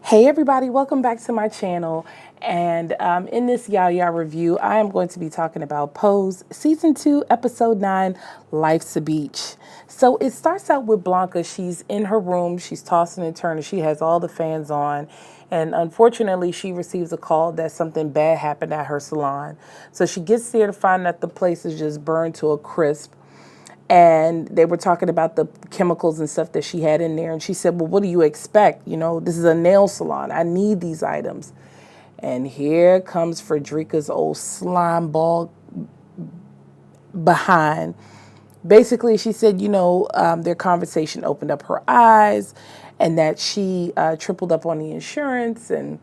Hey everybody, welcome back to my channel. And in this YaYaReview, I am going to be talking about Pose Season 2, Episode 9, Life's a Beach. So it starts out with Blanca. She's in her room, she's tossing and turning, she has all the fans on. And unfortunately, she receives a call that something bad happened at her salon. So she gets there to find that the place is just burned to a crisp. And they were talking about the chemicals and stuff that she had in there. And she said, well, what do you expect? You know, this is a nail salon. I need these items. And here comes Fredricka's old slime ball behind. Basically, she said, their conversation opened up her eyes and that she tripled up on the insurance and,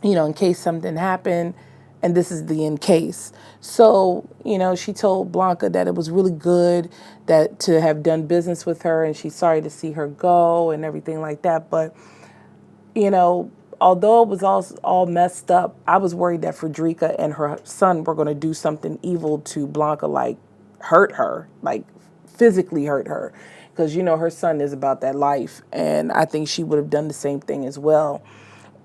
in case something happened. And this is the in case. So, she told Blanca that it was really good that to have done business with her and she's sorry to see her go and everything like that. But, although it was all messed up, I was worried that Fredricka and her son were going to do something evil to Blanca, like hurt her, like physically hurt her. Because, her son is about that life. And I think she would have done the same thing as well.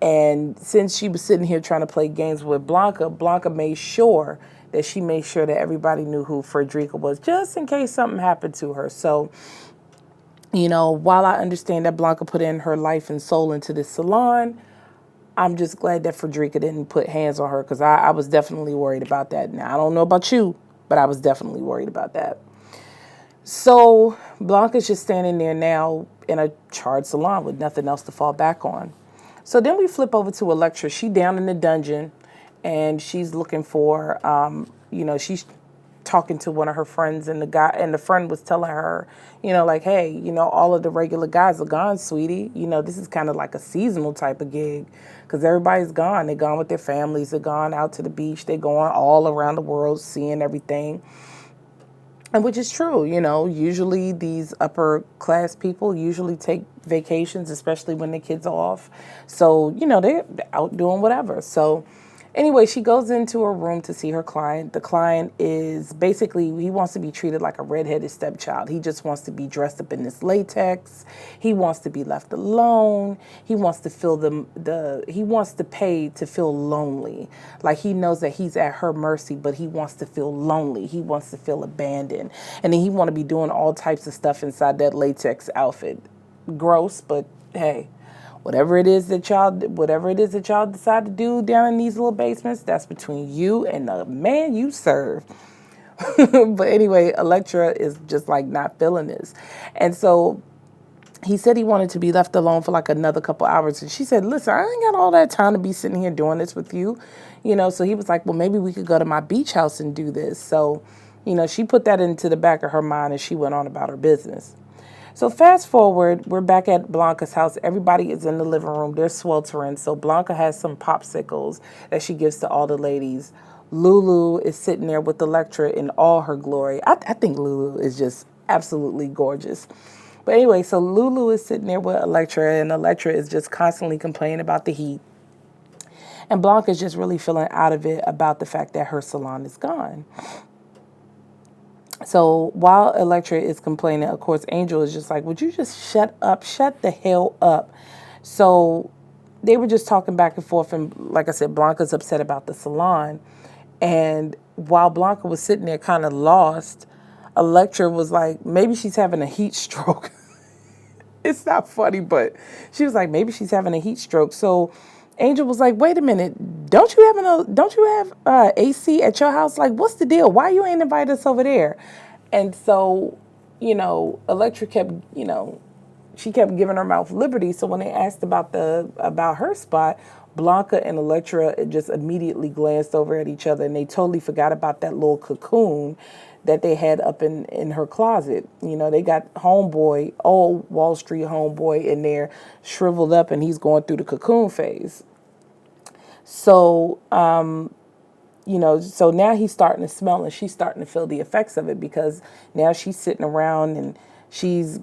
And since she was sitting here trying to play games with Blanca, Blanca made sure that everybody knew who Fredricka was, just in case something happened to her. So, while I understand that Blanca put in her life and soul into this salon, I'm just glad that Fredricka didn't put hands on her, because I was definitely worried about that. Now, I don't know about you, but I was definitely worried about that. So Blanca's just standing there now in a charred salon with nothing else to fall back on. So then we flip over to Electra. She down in the dungeon, and she's looking for, she's talking to one of her friends, and the friend was telling her, like, hey, all of the regular guys are gone, sweetie. This is kind of like a seasonal type of gig, because everybody's gone. They're gone with their families. They're gone out to the beach. They're going all around the world, seeing everything. And which is true, usually these upper class people usually take vacations, especially when the kids are off. So, they're out doing whatever. So anyway, she goes into her room to see her client. The client is basically, he wants to be treated like a redheaded stepchild. He just wants to be dressed up in this latex. He wants to be left alone. He wants to feel he wants to pay to feel lonely. Like, he knows that he's at her mercy, but he wants to feel lonely. He wants to feel abandoned. And then he want to be doing all types of stuff inside that latex outfit. Gross, but hey. Whatever it is that y'all decide to do down in these little basements, that's between you and the man you serve. But anyway, Electra is just like not feeling this. And so he said he wanted to be left alone for like another couple hours. And she said, listen, I ain't got all that time to be sitting here doing this with you. So he was like, well, maybe we could go to my beach house and do this. So, she put that into the back of her mind and she went on about her business. So fast forward, we're back at Blanca's house. Everybody is in the living room. They're sweltering. So Blanca has some popsicles that she gives to all the ladies. LuLu is sitting there with Electra in all her glory. I think LuLu is just absolutely gorgeous. But anyway, so LuLu is sitting there with Electra, and Electra is just constantly complaining about the heat. And Blanca is just really feeling out of it about the fact that her salon is gone. So while Electra is complaining, of course, Angel is just like, would you just shut up? Shut the hell up. So they were just talking back and forth. And like I said, Blanca's upset about the salon. And while Blanca was sitting there kind of lost, Electra was like, maybe she's having a heat stroke. It's not funny, but she was like, maybe she's having a heat stroke. So Angel was like, wait a minute, don't you have AC at your house? Like, what's the deal? Why you ain't invite us over there? And so, Electra kept, she kept giving her mouth liberty. So when they asked about her spot, Blanca and Electra just immediately glanced over at each other, and they totally forgot about that little cocoon that they had up in her closet. They got homeboy, old Wall Street homeboy in there, shriveled up, and he's going through the cocoon phase. So, so now he's starting to smell, and she's starting to feel the effects of it, because now she's sitting around and she's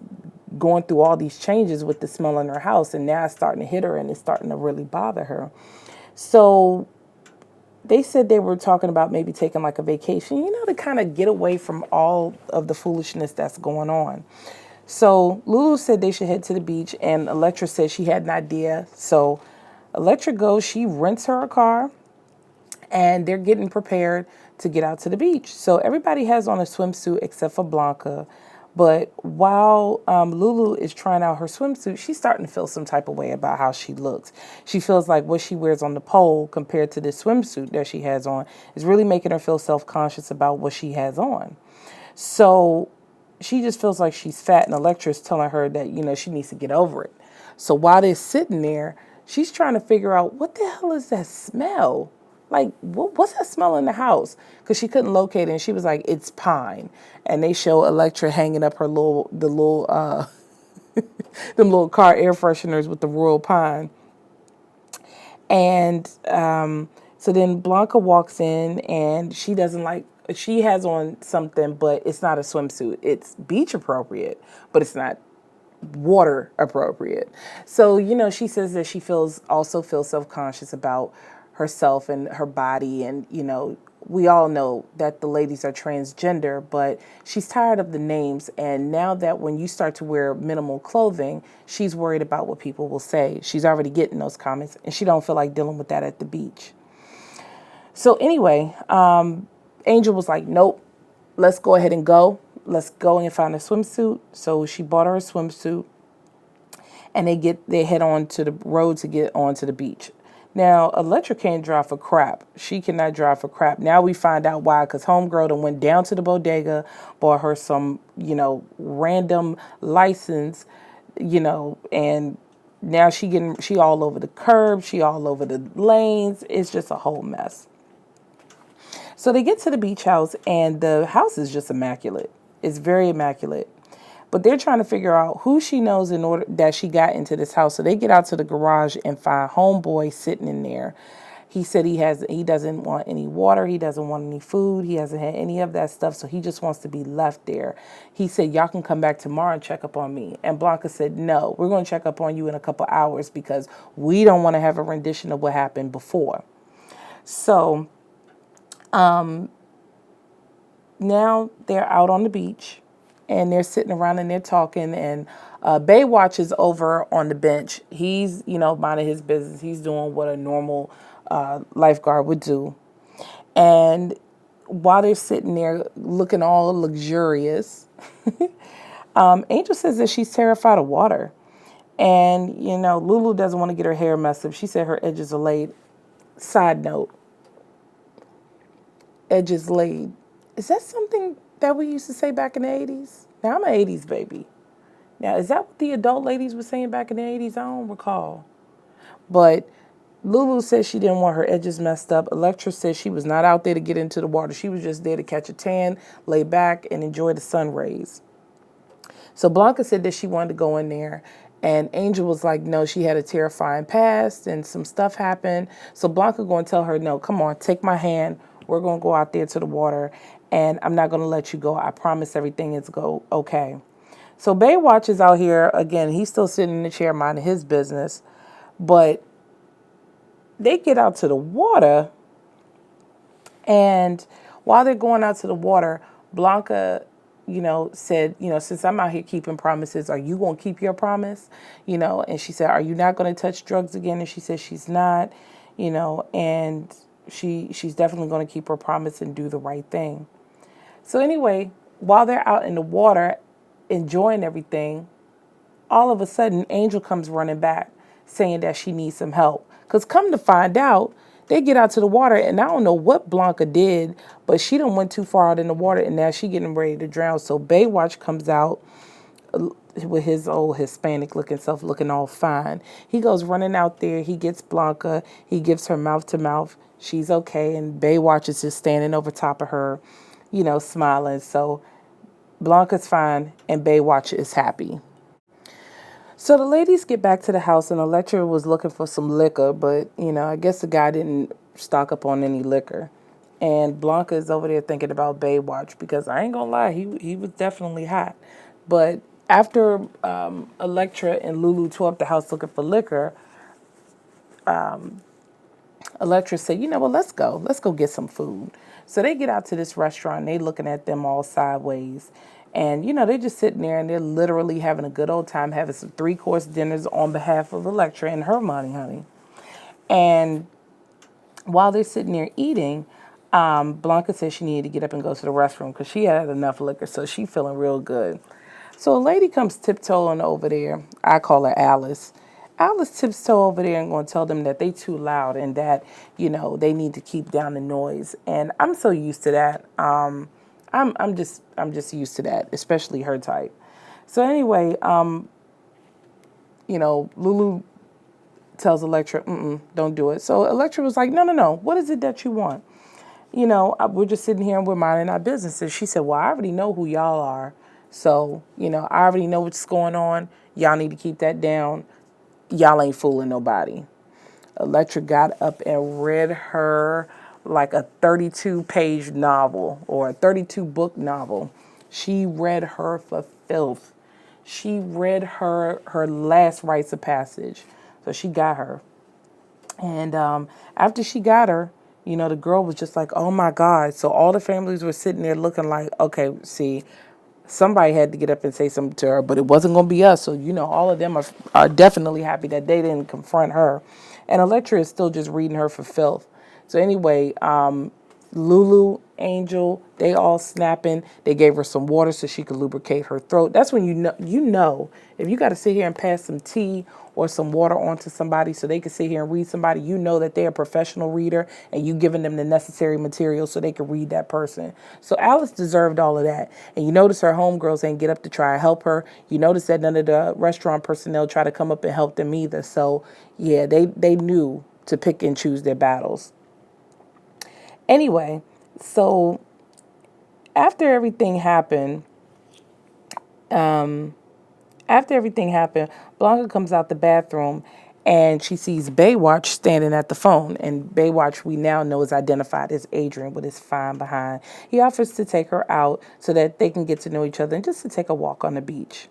going through all these changes with the smell in her house, and now it's starting to hit her, and it's starting to really bother her. So they said they were talking about maybe taking like a vacation, to kind of get away from all of the foolishness that's going on. So LuLu said they should head to the beach, and Electra said she had an idea. So Electra goes, she rents her a car, and they're getting prepared to get out to the beach. So everybody has on a swimsuit except for Blanca. But while LuLu is trying out her swimsuit, she's starting to feel some type of way about how she looks. She feels like what she wears on the pole compared to this swimsuit that she has on is really making her feel self-conscious about what she has on. So she just feels like she's fat, and Electra's telling her that, she needs to get over it. So while they're sitting there, she's trying to figure out, what the hell is that smell? Like, what's that smell in the house? Because she couldn't locate it, and she was like, it's pine. And they show Electra hanging up them little car air fresheners with the royal pine. And so then Blanca walks in, and she has on something, but it's not a swimsuit. It's beach appropriate, but it's not water appropriate. So, she says that she also feels self-conscious about herself and her body. And, we all know that the ladies are transgender, but she's tired of the names. And now that when you start to wear minimal clothing, she's worried about what people will say. She's already getting those comments, and she don't feel like dealing with that at the beach. So anyway, Angel was like, nope, let's go ahead and go. Let's go and find a swimsuit. So she bought her a swimsuit, and they head on to the road to get onto the beach. Now, Electra can't drive for crap. She cannot drive for crap. Now we find out why, because homegirl done went down to the bodega, bought her some, random license, and now she all over the curb, she all over the lanes. It's just a whole mess. So they get to the beach house, and the house is just immaculate. It's very immaculate. But they're trying to figure out who she knows in order that she got into this house. So they get out to the garage and find homeboy sitting in there. He said he doesn't want any water. He doesn't want any food. He hasn't had any of that stuff. So he just wants to be left there. He said, y'all can come back tomorrow and check up on me. And Blanca said, no, we're going to check up on you in a couple hours because we don't want to have a rendition of what happened before. So now they're out on the beach. And they're sitting around and they're talking, and Baywatch is over on the bench. He's, minding his business. He's doing what a normal lifeguard would do. And while they're sitting there looking all luxurious, Angel says that she's terrified of water. And, LuLu doesn't want to get her hair messed up. She said her edges are laid. Side note, edges laid. Is that something that we used to say back in the 80s? Now, I'm an 80s baby. Now, is that what the adult ladies were saying back in the 80s? I don't recall. But LuLu said she didn't want her edges messed up. Electra said she was not out there to get into the water. She was just there to catch a tan, lay back, and enjoy the sun rays. So Blanca said that she wanted to go in there. And Angel was like, no, she had a terrifying past and some stuff happened. So Blanca going to tell her, no, come on, take my hand. We're going to go out there to the water. And I'm not going to let you go. I promise everything is okay. So Baywatch is out here. Again, he's still sitting in the chair minding his business. But they get out to the water. And while they're going out to the water, Blanca, said, since I'm out here keeping promises, are you going to keep your promise? And she said, are you not going to touch drugs again? And she said she's not, and she's definitely going to keep her promise and do the right thing. So anyway, while they're out in the water enjoying everything, all of a sudden Angel comes running back saying that she needs some help. Because come to find out, they get out to the water, and I don't know what Blanca did, but she done went too far out in the water, and now she getting ready to drown. So Baywatch comes out with his old Hispanic looking self looking all fine. He goes running out there. He gets Blanca. He gives her mouth to mouth. She's okay. And Baywatch is just standing over top of her, smiling. So Blanca's fine and Baywatch is happy. So the ladies get back to the house, and Electra was looking for some liquor, but, I guess the guy didn't stock up on any liquor. And Blanca is over there thinking about Baywatch, because I ain't gonna lie, he was definitely hot. But after Electra and LuLu tore up the house looking for liquor, Electra said, let's go. Let's go get some food. So they get out to this restaurant, and they looking at them all sideways. And, they're just sitting there and they're literally having a good old time, having some 3-course dinners on behalf of Electra and her money, honey. And while they're sitting there eating, Blanca said she needed to get up and go to the restroom because she had enough liquor, so she feeling real good. So a lady comes tiptoeing over there. I call her Alice. Alice tiptoe over there and going to tell them that they too loud and that, they need to keep down the noise. And I'm so used to that. I'm just used to that, especially her type. So anyway, LuLu tells Electra, don't do it. So Electra was like, no, no, no. What is it that you want? We're just sitting here and we're minding our business. And she said, well, I already know who y'all are. So, I already know what's going on. Y'all need to keep that down. Y'all ain't fooling nobody. Electra got up and read her like a 32-page novel or a 32-book novel. She read her for filth. She read her last rites of passage. So she got her. And after she got her, the girl was just like, oh my God. So all the families were sitting there looking like, okay, see, somebody had to get up and say something to her, but it wasn't going to be us. So, all of them are definitely happy that they didn't confront her. And Electra is still just reading her for filth. So anyway, LuLu, Angel, they all snapping. They gave her some water so she could lubricate her throat. That's when you know if you got to sit here and pass some tea or some water onto somebody so they can sit here and read somebody, you know that they're a professional reader and you giving them the necessary material so they can read that person. So Alice deserved all of that. And you notice her homegirls ain't get up to try to help her. You notice that none of the restaurant personnel try to come up and help them either. So yeah, they knew to pick and choose their battles. Anyway, so after everything happened, after everything happened, Blanca comes out the bathroom and she sees Baywatch standing at the phone. And Baywatch, we now know, is identified as Adrian with his fine behind. He offers to take her out so that they can get to know each other and just to take a walk on the beach.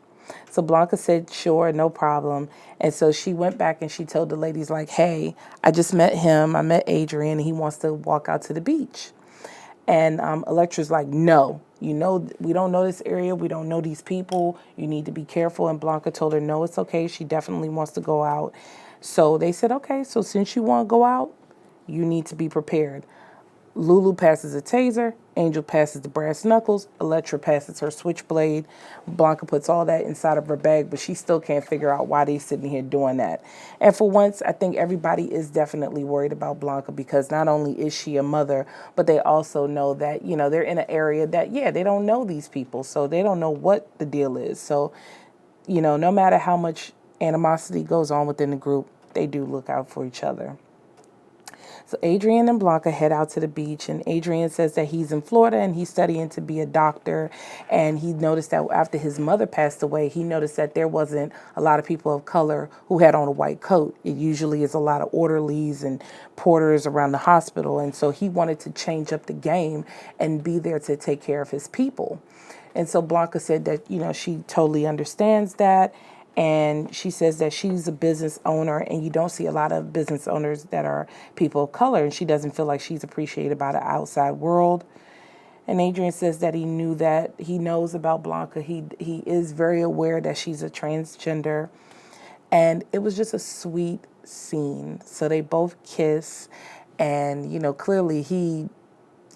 So Blanca said, sure, no problem. And so she went back and she told the ladies, like, hey, I just met him. I met Adrian and he wants to walk out to the beach. And Electra's like, no, we don't know this area. We don't know these people. You need to be careful. And Blanca told her, no, it's okay. She definitely wants to go out. So they said, okay, so since you want to go out, you need to be prepared. LuLu passes a taser, Angel passes the brass knuckles, Electra passes her switchblade. Blanca puts all that inside of her bag, but she still can't figure out why they're sitting here doing that. And for once, I think everybody is definitely worried about Blanca because not only is she a mother, but they also know that, they're in an area that, they don't know these people, so they don't know what the deal is. So, no matter how much animosity goes on within the group, they do look out for each other. So Adrian and Blanca head out to the beach, and Adrian says that he's in Florida and he's studying to be a doctor. And he noticed that after his mother passed away, he noticed that there wasn't a lot of people of color who had on a white coat. It usually is a lot of orderlies and porters around the hospital. And so he wanted to change up the game and be there to take care of his people. And so Blanca said that, she totally understands that. And she says that she's a business owner and you don't see a lot of business owners that are people of color. And she doesn't feel like she's appreciated by the outside world. And Adrian says that he knows about Blanca. He is very aware that she's a transgender. And it was just a sweet scene. So they both kiss. And, clearly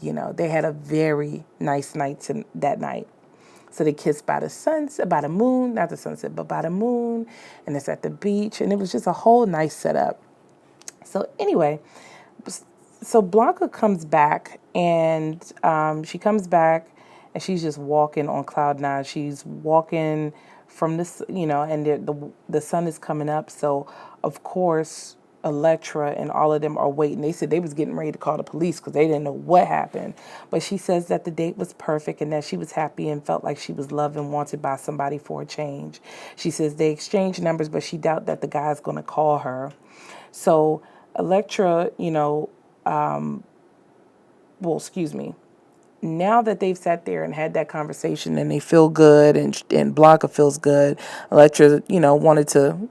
they had a very nice night that night. So they kissed by the sunset, by the moon, not the sunset, but by the moon. And it's at the beach. And it was just a whole nice setup. So anyway, so Blanca comes back and she comes back and she's just walking on cloud nine. She's walking from this, and the sun is coming up. So, of course, Electra and all of them are waiting. They said they was getting ready to call the police because they didn't know what happened. But she says that the date was perfect and that she was happy and felt like she was loved and wanted by somebody for a change. She says they exchanged numbers, but she doubt that the guy's going to call her. So Electra, excuse me. Now that they've sat there and had that conversation and they feel good and Blanca feels good, Electra, wanted to,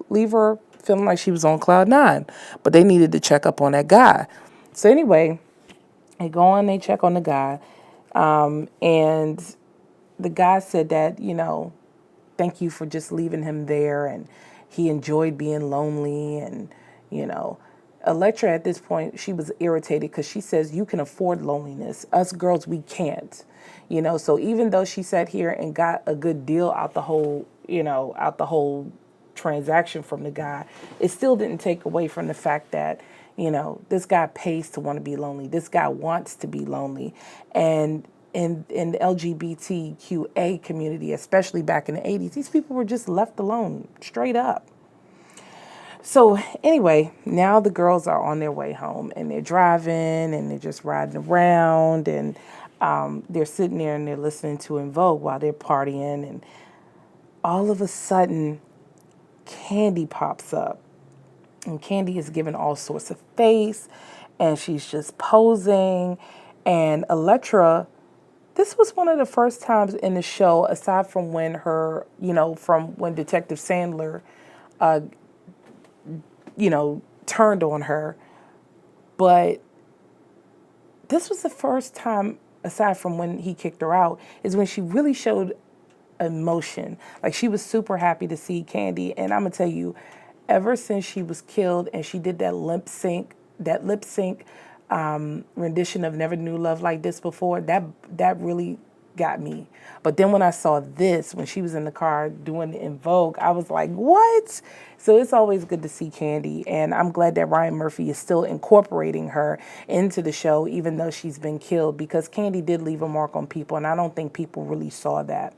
leave her feeling like she was on cloud nine. But they needed to check up on that guy. So anyway, they go on, they check on the guy. And the guy said that, thank you for just leaving him there, and he enjoyed being lonely. And you know Electra, at this point, she was irritated because she says, you can afford loneliness, us girls, we can't. So even though she sat here and got a good deal out the whole transaction from the guy, it still didn't take away from the fact that this guy pays to want to be lonely, this guy wants to be lonely. And in the LGBTQA community, especially back in the 80s, these people were just left alone, straight up. So anyway, now the girls are on their way home, and they're driving and they're just riding around, and they're sitting there and they're listening to En Vogue while they're partying. And all of a sudden, Candy pops up, and Candy is giving all sorts of face, and she's just posing. And Electra, this was one of the first times in the show, aside from when from when Detective Sandler, turned on her. But this was the first time, aside from when he kicked her out, is when she really showed emotion. Like, she was super happy to see Candy. And I'm going to tell you, ever since she was killed and she did that lip sync rendition of Never Knew Love Like This Before, that really got me. But then when I saw this, when she was in the car doing En Vogue, I was like, what? So it's always good to see Candy, and I'm glad that Ryan Murphy is still incorporating her into the show, even though she's been killed, because Candy did leave a mark on people, and I don't think people really saw that.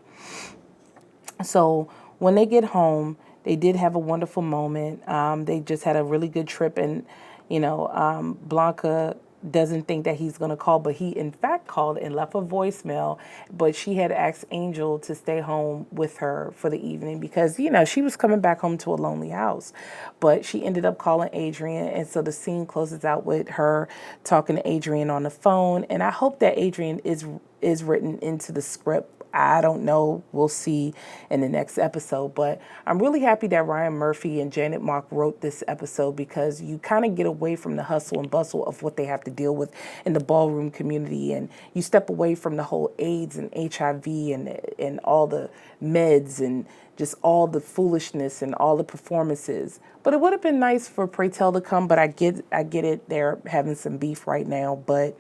So when they get home, they did have a wonderful moment. They just had a really good trip, and Blanca doesn't think that he's going to call, but he in fact called and left a voicemail. But she had asked Angel to stay home with her for the evening because she was coming back home to a lonely house. But she ended up calling Adrian, and so the scene closes out with her talking to Adrian on the phone. And I hope that Adrian is written into the script. I don't know. We'll see in the next episode. But I'm really happy that Ryan Murphy and Janet Mock wrote this episode, because you kind of get away from the hustle and bustle of what they have to deal with in the ballroom community. And you step away from the whole AIDS and HIV and all the meds and just all the foolishness and all the performances. But it would have been nice for Pray Tell to come. But I get it. They're having some beef right now. But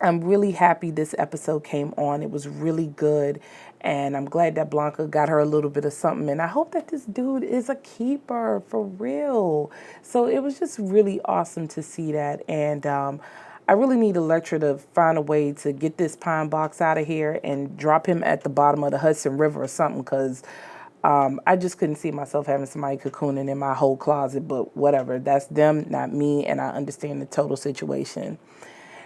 I'm really happy this episode came on. It was really good. And I'm glad that Blanca got her a little bit of something. And I hope that this dude is a keeper for real. So it was just really awesome to see that. And I really need Electra to find a way to get this pine box out of here and drop him at the bottom of the Hudson River or something, because I just couldn't see myself having somebody cocooning in my whole closet. But whatever. That's them, not me. And I understand the total situation.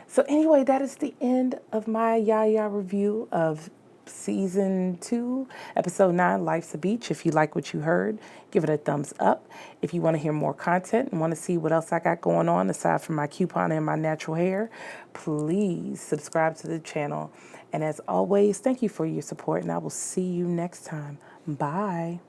So anyway, that is the end of my YaYa review of Season 2, Episode 9, Life's a Beach. If you like what you heard, give it a thumbs up. If you want to hear more content and want to see what else I got going on aside from my coupon and my natural hair, please subscribe to the channel. And as always, thank you for your support, and I will see you next time. Bye.